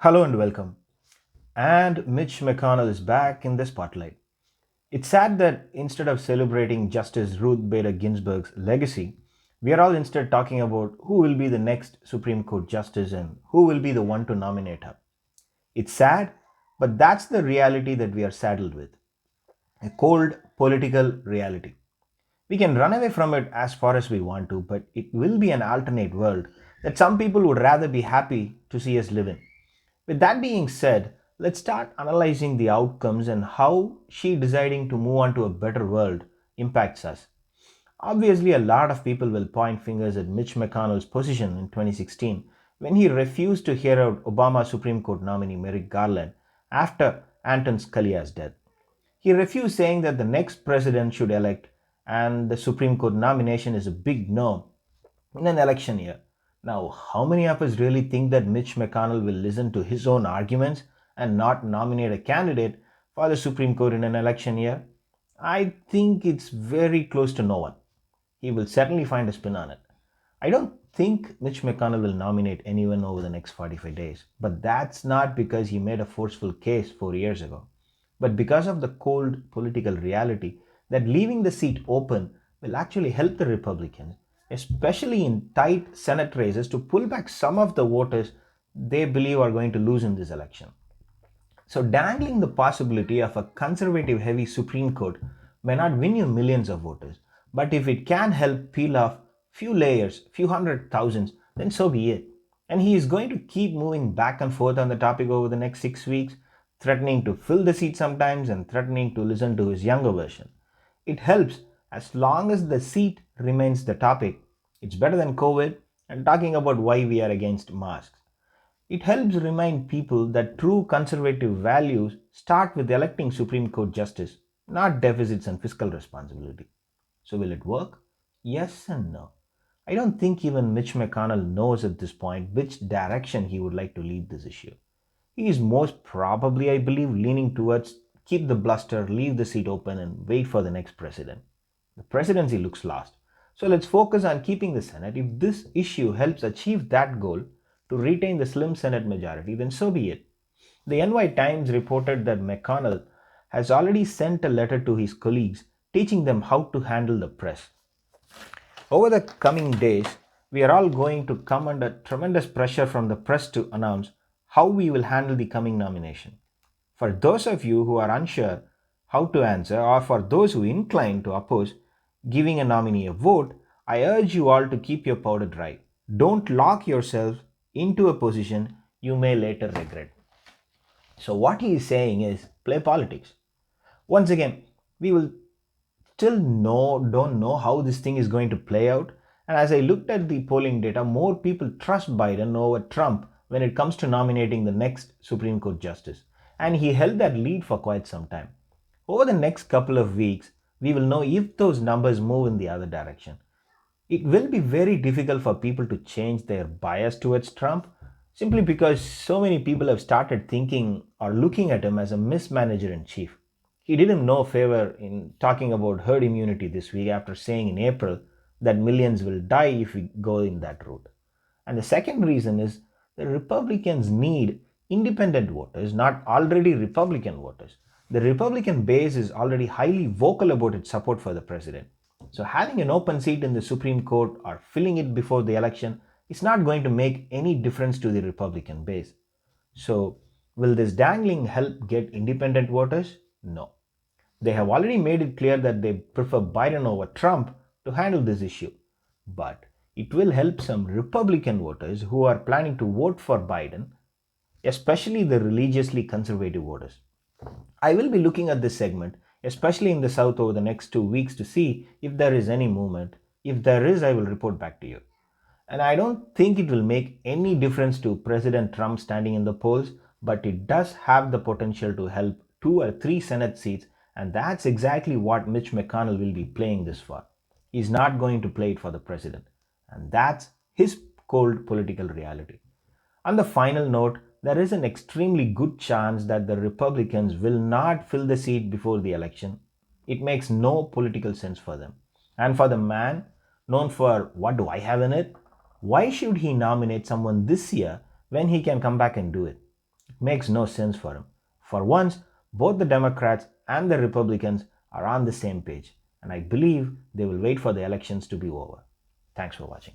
Hello and welcome. And Mitch McConnell is back in the spotlight. It's sad that instead of celebrating Justice Ruth Bader Ginsburg's legacy, we are all instead talking about who will be the next Supreme Court justice and who will be the one to nominate her. It's sad, but that's the reality that we are saddled with, a cold political reality. We can run away from it as far as we want to, but it will be an alternate world that some people would rather be happy to see us live in. With that being said, let's start analyzing the outcomes and how she deciding to move on to a better world impacts us. Obviously, a lot of people will point fingers at Mitch McConnell's position in 2016 when he refused to hear out Obama Supreme Court nominee Merrick Garland after Anton Scalia's death. He refused, saying that the next president should elect and the Supreme Court nomination is a big no in an election year. Now, how many of us really think that Mitch McConnell will listen to his own arguments and not nominate a candidate for the Supreme Court in an election year? I think it's very close to no one. He will certainly find a spin on it. I don't think Mitch McConnell will nominate anyone over the next 45 days, but that's not because he made a forceful case 4 years ago, but because of the cold political reality that leaving the seat open will actually help the Republicans, especially in tight Senate races, to pull back some of the voters they believe are going to lose in this election. So, dangling the possibility of a conservative heavy Supreme Court may not win you millions of voters, but if it can help peel off few layers, few hundred thousands, then so be it. And he is going to keep moving back and forth on the topic over the next 6 weeks, threatening to fill the seat sometimes and threatening to listen to his younger version. It helps as long as the seat remains the topic. It's better than COVID and talking about why we are against masks. It helps remind people that true conservative values start with electing Supreme Court justice, not deficits and fiscal responsibility. So, will it work? Yes and no. I don't think even Mitch McConnell knows at this point which direction he would like to lead this issue. He is most probably, I believe, leaning towards keep the bluster, leave the seat open, and wait for the next president. The presidency looks lost. So let's focus on keeping the Senate. If this issue helps achieve that goal to retain the slim Senate majority, then so be it. The NY Times reported that McConnell has already sent a letter to his colleagues teaching them how to handle the press. Over the coming days, we are all going to come under tremendous pressure from the press to announce how we will handle the coming nomination. For those of you who are unsure how to answer, or for those who incline to oppose giving a nominee a vote, I urge you all to keep your powder dry. Don't lock yourself into a position you may later regret. So, what he is saying is play politics. Once again, we will still don't know how this thing is going to play out. And as I looked at the polling data, more people trust Biden over Trump when it comes to nominating the next Supreme Court justice. And he held that lead for quite some time. Over the next couple of weeks, we will know if those numbers move in the other direction. It will be very difficult for people to change their bias towards Trump simply because so many people have started thinking or looking at him as a mismanager in chief. He did him no favor in talking about herd immunity this week after saying in April that millions will die if we go in that route. And the second reason is the Republicans need independent voters, not already Republican voters. The Republican base is already highly vocal about its support for the president. So, having an open seat in the Supreme Court or filling it before the election is not going to make any difference to the Republican base. So, will this dangling help get independent voters? No. They have already made it clear that they prefer Biden over Trump to handle this issue. But it will help some Republican voters who are planning to vote for Biden, especially the religiously conservative voters. I will be looking at this segment, especially in the South, over the next 2 weeks to see if there is any movement. If there is, I will report back to you. And I don't think it will make any difference to President Trump standing in the polls, but it does have the potential to help 2 or 3 Senate seats, and that's exactly what Mitch McConnell will be playing this for. He's not going to play it for the president, and that's his cold political reality. On the final note, there is an extremely good chance that the Republicans will not fill the seat before the election. It makes no political sense for them. And for the man known for what do I have in it, why should he nominate someone this year when he can come back and do it? It makes no sense for him. For once, both the Democrats and the Republicans are on the same page, and I believe they will wait for the elections to be over. Thanks for watching.